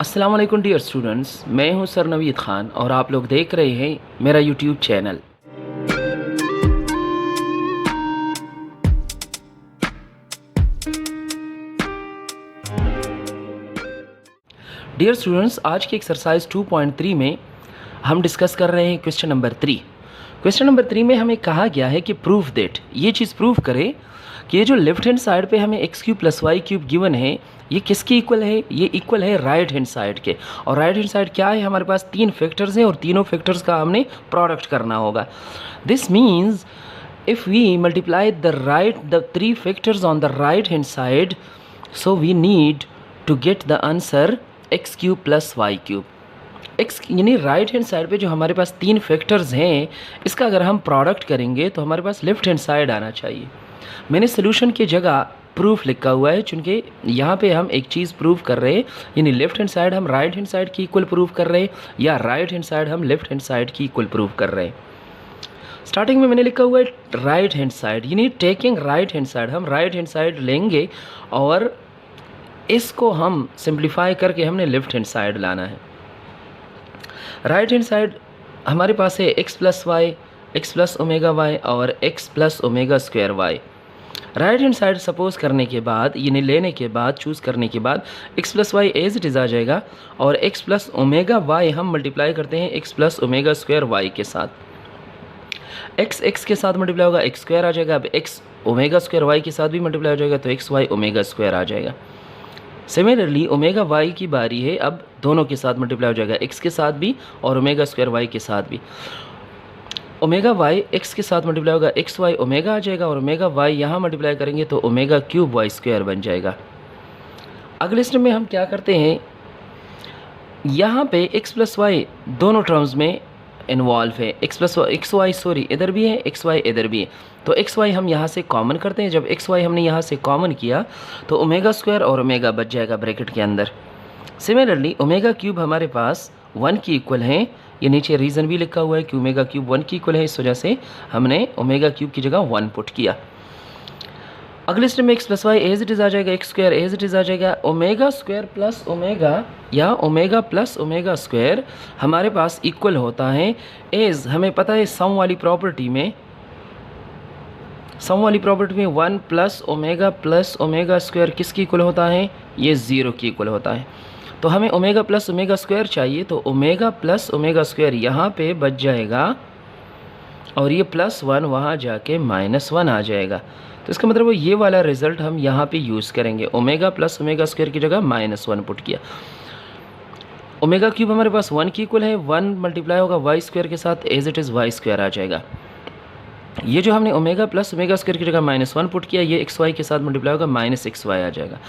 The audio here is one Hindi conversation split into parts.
अस्सलाम वालेकुम डियर स्टूडेंट्स, मैं हूं सर नवीद ख़ान और आप लोग देख रहे हैं मेरा यूट्यूब चैनल। डियर स्टूडेंट्स, आज की एक्सरसाइज 2.3 में हम डिस्कस कर रहे हैं क्वेश्चन नंबर 3। क्वेश्चन नंबर 3 में हमें कहा गया है कि प्रूफ दैट, ये चीज़ प्रूफ करे कि ये जो लेफ्ट हैंड साइड पे हमें x cube plus Y cube given है, ये किसके इक्वल है? ये इक्वल है राइट हैंड साइड के। और राइट हैंड साइड क्या है? हमारे पास 3 फैक्टर्स हैं और तीनों फैक्टर्स का हमने प्रोडक्ट करना होगा। This means if we multiply the 3 factors on the right hand side, so we need to get the answer x cube plus y cube। x यानी राइट हैंड साइड पे जो हमारे पास 3 फैक्टर्स हैं, इसका अगर हम प्रोडक्ट करेंगे तो हमारे पास लेफ्ट हैंड साइड आना चाहिए। मैंने सोल्यूशन की जगह प्रूफ लिखा हुआ है, चूँकि यहाँ पे हम एक चीज़ प्रूफ कर रहे हैं, यानी लेफ्ट हैंड साइड हम राइट हैंड साइड की इक्वल प्रूफ कर रहे हैं या राइट हैंड साइड हम लेफ्ट हैंड साइड की इक्वल प्रूफ कर रहे हैं। स्टार्टिंग में मैंने लिखा हुआ है राइट हैंड साइड, यानी टेकिंग राइट हैंड साइड, हम राइट हैंड साइड लेंगे और इसको हम सिंप्लीफाई करके हमने लेफ्ट हैंड साइड लाना है। राइट हैंड साइड हमारे पास है x plus y, x plus omega y और x plus omega square y. Right hand side suppose करने के बाद, यानी लेने के बाद, चूज़ करने के बाद x plus Y as it is आ जाएगा और x प्लस ओमेगा वाई हम मल्टीप्लाई करते हैं x plus omega square Y के साथ। x के साथ मल्टीप्लाई होगा x स्क्वायर आ जाएगा। अब x ओमेगा स्क्वायर y के साथ भी मल्टीप्लाई हो जाएगा तो एक्स वाई ओमेगा स्क्वायर आ जाएगा। सिमिलरली ओमेगा y की बारी है, अब दोनों के साथ मल्टीप्लाई हो जाएगा, x के साथ भी और ओमेगा स्क्वायर y के साथ भी। ओमेगा y x के साथ मल्टीप्लाई होगा, एक्स वाई ओमेगा आ जाएगा और ओमेगा y यहाँ मल्टीप्लाई करेंगे तो ओमेगा क्यूब वाई स्क्वायर बन जाएगा। अगले स्टेप में हम क्या करते हैं, यहाँ पे x प्लस वाई दोनों टर्म्स में इन्वॉल्व है, एक्स वाई सॉरी इधर भी है, एक्स वाई इधर भी है, तो एक्स वाई हम यहाँ से कॉमन करते हैं। जब एक्स वाई हमने यहाँ से कॉमन किया तो ओमेगा स्क्वायर और ओमेगा बच जाएगा ब्रैकेट के अंदर। सिमिलरली ओमेगा क्यूब हमारे पास 1 की इक्वल है, ये नीचे रीज़न भी लिखा हुआ है कि ओमेगा क्यूब 1 की इक्वल है, इस वजह से हमने ओमेगा क्यूब की जगह 1 पुट किया। अगले स्टेप में x plus Y as it is आ जाएगा, X square as it is आ जाएगा, ओमेगा स्क्वायर प्लस ओमेगा या ओमेगा प्लस ओमेगा स्क्वायर हमारे पास इक्वल होता है एज, हमें पता है सम वाली प्रॉपर्टी में 1 प्लस ओमेगा स्क्वायर किसकी इक्वल होता है? ये 0 की इक्वल होता है। तो हमें ओमेगा प्लस ओमेगा स्क्वायर चाहिए, तो ओमेगा प्लस ओमेगा स्क्वायर यहाँ पे बच जाएगा और ये +1 वहाँ जाके -1 आ जाएगा। तो इसका मतलब ये वाला रिज़ल्ट हम यहाँ पे यूज़ करेंगे, ओमेगा प्लस ओमेगा स्क्वायर की जगह -1 पुट किया। ओमेगा क्यूब हमारे पास 1 की इक्वल है, 1 मल्टीप्लाई होगा वाई स्क्वायर के साथ, as it is Y square आ जाएगा। ये जो हमने ओमेगा प्लस ओमेगा स्क्वायर की जगह -1 पुट किया, ये एक्स वाई के साथ मल्टीप्लाई होगा -xy आ जाएगा।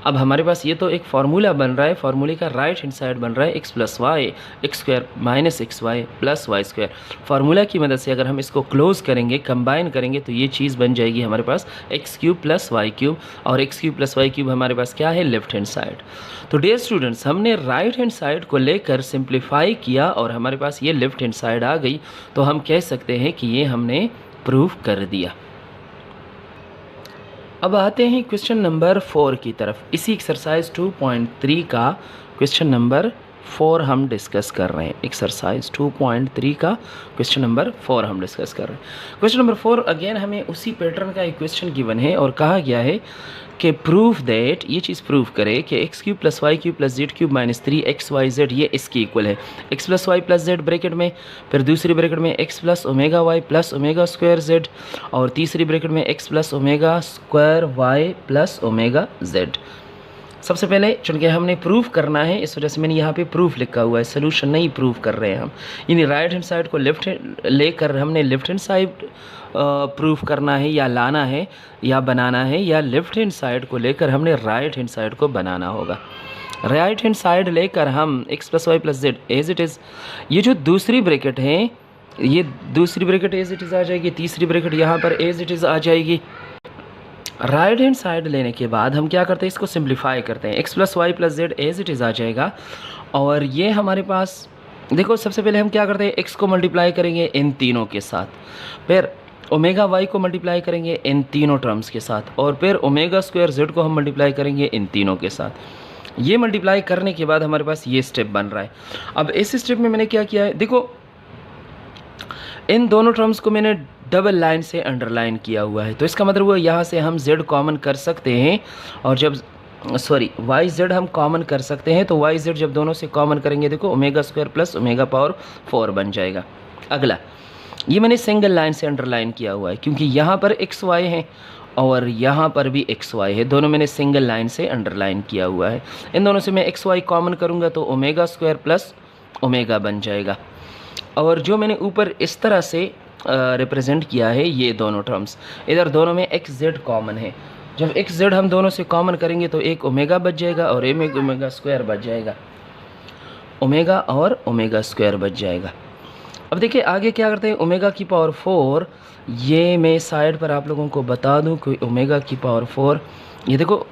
अब हमारे पास ये तो एक फार्मूला बन रहा है, फार्मूले का राइट हैंड साइड बन रहा है x plus y x square -xy plus Y square. Formula की मदद से अगर हम इसको क्लोज करेंगे, कंबाइन करेंगे तो ये चीज़ बन जाएगी हमारे पास X cube plus Y cube, और X cube plus Y cube हमारे पास क्या है? Left hand side. तो डियर स्टूडेंट्स, हमने राइट हैंड साइड को लेकर सिंप्लीफाई किया और हमारे पास ये लेफ्ट हैंड साइड आ गई, तो हम कह सकते हैं कि ये हमने प्रूफ कर दिया। अब आते हैं क्वेश्चन नंबर 4 की तरफ। इसी एक्सरसाइज 2.3 का क्वेश्चन नंबर 4 हम डिस्कस कर रहे हैं। एक्सरसाइज 2.3 का क्वेश्चन नंबर 4 हम डिस्कस कर रहे हैं। क्वेश्चन नंबर 4 अगेन हमें उसी पैटर्न का एक क्वेश्चन गिवन है और कहा गया है कि प्रूफ दैट, ये चीज़ प्रूफ करे कि x cube plus Y cube plus z cube -3xyz ये इसकी इक्वल है। X plus Y plus z bracket में, फिर दूसरी ब्रैकेट में x plus omega y plus omega square z, और तीसरी ब्रैकेट में x plus omega square y plus omega z. सबसे पहले चूँकि हमने प्रूफ करना है, इस वजह से मैंने यहाँ पे प्रूफ लिखा हुआ है, सोल्यूशन नहीं प्रूफ कर रहे हैं हम। यानी राइट हैंड साइड को लेफ्ट हैंड लेकर हमने लेफ्ट हैंड साइड प्रूफ करना है या लाना है या बनाना है, या लेफ्ट हैंड साइड को लेकर हमने राइट हैंड साइड को बनाना होगा। राइट हैंड साइड लेकर हम x plus Y plus Z as it is, ये जो दूसरी ब्रैकेट है, ये दूसरी ब्रैकेट एज इट इज़ आ जाएगी, तीसरी ब्रैकेट यहाँ पर एज इट इज़ आ जाएगी। राइट हैंड साइड लेने के बाद हम क्या करते हैं, इसको सिंप्लीफाई करते हैं। X plus Y plus Z as it is आ जाएगा और ये हमारे पास, देखो सबसे पहले हम क्या करते हैं, एक्स को मल्टीप्लाई करेंगे इन तीनों के साथ, फिर ओमेगा वाई को मल्टीप्लाई करेंगे इन तीनों टर्म्स के साथ, और फिर ओमेगा स्क्वायर जेड को हम मल्टीप्लाई करेंगे इन तीनों के साथ। ये मल्टीप्लाई करने के बाद हमारे पास ये स्टेप बन रहा है। अब इस स्टेप में मैंने क्या किया है, देखो इन दोनों टर्म्स को मैंने डबल लाइन से अंडरलाइन किया हुआ है, तो इसका मतलब वो यहाँ से हम z कॉमन कर सकते हैं, और जब वाई जेड हम कॉमन कर सकते हैं, तो वाई जेड जब दोनों से कॉमन करेंगे देखो omega square plus omega power 4 बन जाएगा। अगला ये मैंने सिंगल लाइन से अंडरलाइन किया हुआ है, क्योंकि यहाँ पर एक्स वाई है और यहाँ पर भी एक्स वाई है, दोनों मैंने सिंगल लाइन से अंडरलाइन किया हुआ है। इन दोनों से मैं एक्स वाई कॉमन करूँगा तो ओमेगा स्क्वायर प्लस ओमेगा बन जाएगा। और जो मैंने ऊपर इस तरह से रिप्रेजेंट किया है ये दोनों टर्म्स, इधर दोनों में एक्स जेड कॉमन है, जब एक्स जेड हम दोनों से कॉमन करेंगे तो एक ओमेगा बच जाएगा और एक ओमेगा स्क्वायर बच जाएगा, ओमेगा और ओमेगा स्क्वायर बच जाएगा। अब देखिए आगे क्या करते हैं, ओमेगा की पावर 4, ये मैं साइड पर आप लोगों को बता दूं कि ओमेगा की पावर 4, ये देखो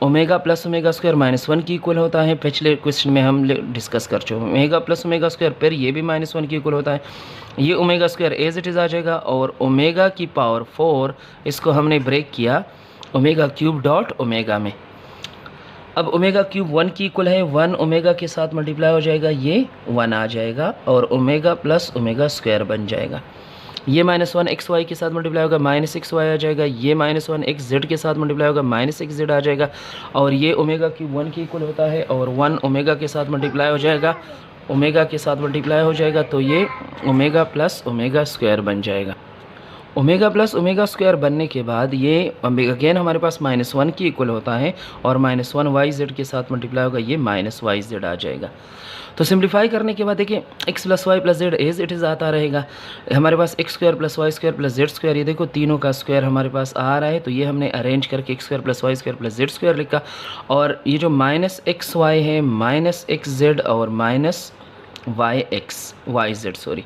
ओमेगा प्लस ओमेगा स्क्वायर -1 की इक्वल होता है, पिछले क्वेश्चन में हम डिस्कस कर चुके हैं। ओमेगा प्लस ओमेगा स्क्वायर फिर ये भी -1 की इक्वल होता है, ये omega square as it is आ जाएगा, और ओमेगा की पावर 4 इसको हमने ब्रेक किया ओमेगा क्यूब डॉट ओमेगा में। अब ओमेगा क्यूब 1 की इक्वल है, 1 ओमेगा के साथ मल्टीप्लाई हो जाएगा, ये 1 आ जाएगा, और ओमेगा प्लस ओमेगा स्क्वायर बन जाएगा। ये -1 एक्स वाई के साथ मल्टीप्लाई होगा, -6y आ जाएगा, ये -1 एक्स जेड के साथ मल्टीप्लाई होगा, -6z आ जाएगा, और ये ओमेगा क्यूब 1 की इक्वल होता है, और 1 ओमेगा के साथ मल्टीप्लाई हो जाएगा, ओमेगा के साथ मल्टीप्लाई हो जाएगा, तो ये ओमेगा प्लस ओमेगा स्क्वायर बन जाएगा। ओमेगा प्लस ओमेगा स्क्वायर बनने के बाद ये अगेन हमारे पास -1 की इक्वल होता है, और -1 वाई जेड के साथ मल्टीप्लाई होगा, ये -yz आ जाएगा। तो सिंप्लीफाई करने के बाद देखिए x plus Y plus Z as it is आता रहेगा, हमारे पास X square plus Y square plus Z square, ये देखो तीनों का स्क्वायर हमारे पास आ रहा है, तो ये हमने अरेंज करके x square plus Y square plus Z square लिखा, और ये जो -xy है -xz और -yz सॉरी,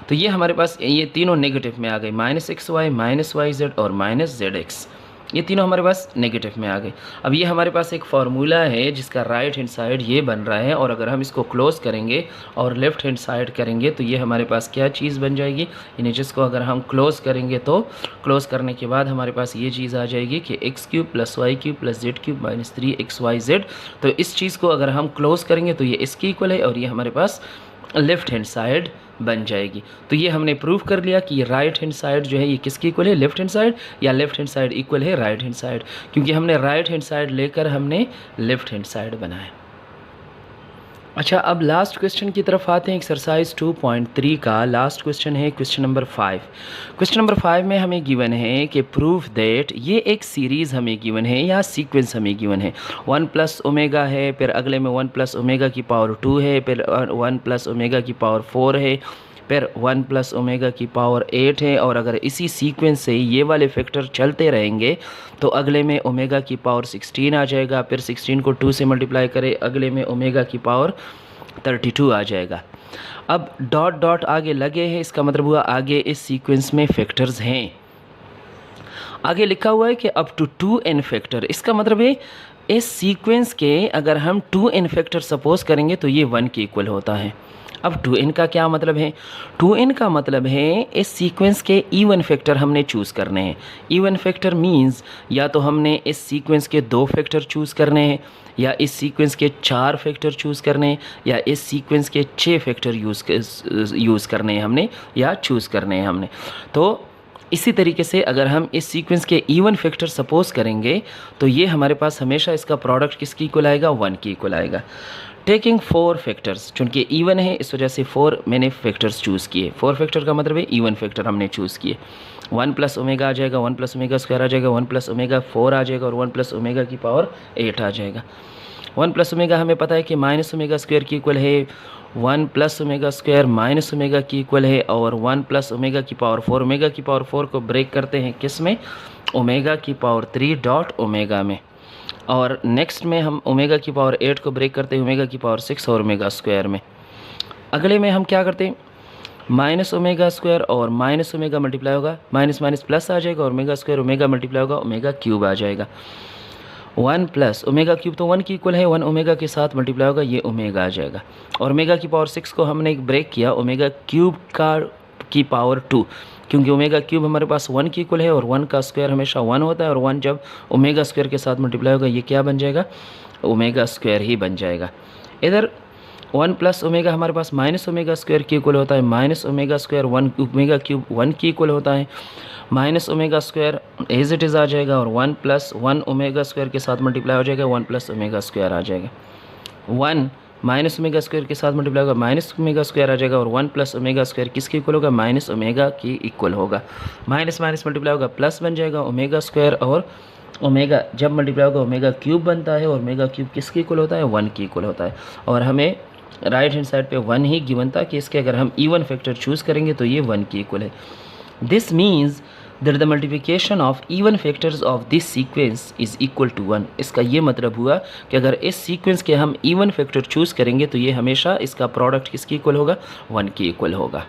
तो ये हमारे पास ये तीनों नेगेटिव में आ गए, -xy -yz और -zx, ये तीनों हमारे पास नेगेटिव में आ गए। अब ये हमारे पास एक फार्मूला है जिसका राइट हैंड साइड ये बन रहा है, और अगर हम इसको क्लोज करेंगे और लेफ्ट हैंड साइड करेंगे तो ये हमारे पास क्या चीज़ बन जाएगी, इन जिसको अगर हम क्लोज करेंगे तो क्लोज करने के बाद हमारे पास ये चीज़ आ जाएगी कि x cube plus Y cube plus z cube -3xyz। तो इस चीज़ को अगर हम क्लोज करेंगे तो ये इसकी इक्वल है, और ये हमारे पास लेफ्ट हैंड साइड बन जाएगी। तो ये हमने प्रूव कर लिया कि राइट हैंड साइड जो है ये किसकी इक्वल है, लेफ्ट हैंड साइड, या लेफ्ट हैंड साइड इक्वल है राइट हैंड साइड, क्योंकि हमने राइट हैंड साइड लेकर हमने लेफ्ट हैंड साइड बनाया। अच्छा, अब लास्ट क्वेश्चन की तरफ आते हैं। एक्सरसाइज 2.3 का लास्ट क्वेश्चन है क्वेश्चन नंबर 5। क्वेश्चन नंबर 5 में हमें गिवन है कि प्रूफ दैट, ये एक सीरीज़ हमें गिवन है या सीक्वेंस हमें गिवन है, 1 प्लस ओमेगा है, फिर अगले में 1 प्लस ओमेगा की पावर 2 है, फिर 1 प्लस ओमेगा की पावर 4 है, फिर 1 प्लस ओमेगा की पावर 8 है, और अगर इसी सीक्वेंस से ये वाले फैक्टर चलते रहेंगे तो अगले में ओमेगा की पावर 16 आ जाएगा, फिर 16 को 2 से मल्टीप्लाई करें, अगले में ओमेगा की पावर 32 आ जाएगा। अब डॉट डॉट आगे लगे हैं, इसका मतलब हुआ आगे इस सीक्वेंस में फैक्टर्स हैं। आगे लिखा हुआ है कि अप टू 2n फैक्टर, इसका मतलब है इस सीक्वेंस के अगर हम 2n फैक्टर सपोज करेंगे तो ये 1 के इक्वल होता है। अब 2n का क्या मतलब है, 2n का मतलब है इस सीक्वेंस के इवन फैक्टर हमने चूज़ करने हैं। इवन फैक्टर मींस या तो हमने इस सीक्वेंस के 2 फैक्टर चूज़ करने हैं, या इस सीक्वेंस के 4 फैक्टर चूज़ करने हैं, या इस सीक्वेंस के 6 फैक्टर यूज़ करने हैं हमने, या चूज़ करने हैं हमने। तो इसी तरीके से अगर हम इस सीक्वेंस के इवन फैक्टर सपोज करेंगे तो ये हमारे पास हमेशा इसका प्रोडक्ट किसकी इक्वल आएगा, 1 की इक्वल आएगा। टेकिंग 4 फैक्टर्स, चूँकि इवन है इस वजह से 4 मैंने फैक्टर्स चूज़ किए। 4 फैक्टर का मतलब है इवन फैक्टर हमने चूज़ किए। 1 प्लस ओमेगा आ जाएगा, 1 प्लस ओमेगा स्क्वायर आ जाएगा, 1 प्लस ओमेगा 4 आ जाएगा, और 1 प्लस ओमेगा की पावर 8 आ जाएगा। 1 प्लस ओमेगा हमें पता है कि माइनस ओमेगा स्क्वायर की इक्वल है, 1 plus omega square minus omega की इक्वल है, और 1 प्लस ओमेगा की पावर 4, ओमेगा की पावर 4 को ब्रेक करते हैं किस में, ओमेगा की पावर 3 डॉट ओमेगा में, और नेक्स्ट में हम ओमेगा की पावर 8 को ब्रेक करते हैं ओमेगा की पावर 6 और ओमेगा स्क्वायर में। अगले में हम क्या करते हैं, माइनस ओमेगा स्क्वायर और माइनस ओमेगा मल्टीप्लाई होगा, माइनस माइनस प्लस आ जाएगा, और ओमेगा स्क्वायर ओमेगा मल्टीप्लाई होगा, ओमेगा क्यूब आ जाएगा। 1 प्लस ओमेगा क्यूब तो 1 की इक्वल है, 1 ओमेगा के साथ मल्टीप्लाई होगा, ये ओमेगा आ जाएगा, और ओमेगा की पावर 6 को हमने एक ब्रेक किया ओमेगा क्यूब की पावर 2, क्योंकि ओमेगा क्यूब हमारे पास 1 की इक्वल है, और 1 का स्क्वायर हमेशा 1 होता है, और 1 जब ओमेगा स्क्वायर के साथ मल्टीप्लाई होगा ये क्या बन जाएगा, ओमेगा स्क्वायर ही बन जाएगा। इधर 1 प्लस ओमेगा हमारे पास माइनस ओमेगा स्क्वायर के इक्वल होता है, minus omega square 1 omega cube 1 के इक्वल होता है, minus omega square as it is आ जाएगा और 1 प्लस 1 ओमेगा स्क्वायर के साथ मल्टीप्लाई हो जाएगा, 1 प्लस ओमेगा स्क्वायर आ जाएगा। 1 माइनस ओमेगा स्क्वायर के साथ मल्टीप्लाई होगा, माइनस ओमेगा स्क्वायर आ जाएगा और 1 प्लस ओमेगा स्क्वायर किसके इक्वल होगा, माइनस ओमेगा के इक्वल होगा। माइनस माइनस मल्टीप्लाई होगा, प्लस बन जाएगा ओमेगा स्क्वायर और ओमेगा जब मल्टीप्लाई होगा ओमेगा क्यूब बनता है और ओमेगा क्यूब किसके इक्वल होता है, 1 के इक्वल होता है। और हमें राइट हैंड साइड पे 1 ही गिवन था कि इसके अगर हम इवन फैक्टर चूज़ करेंगे तो ये 1 के इक्वल है। This means that the multiplication of even factors of this sequence is equal to 1। इसका ये मतलब हुआ कि अगर इस सीक्वेंस के हम इवन फैक्टर चूज़ करेंगे तो ये हमेशा इसका प्रोडक्ट किसके इक्वल होगा, 1 के इक्वल होगा।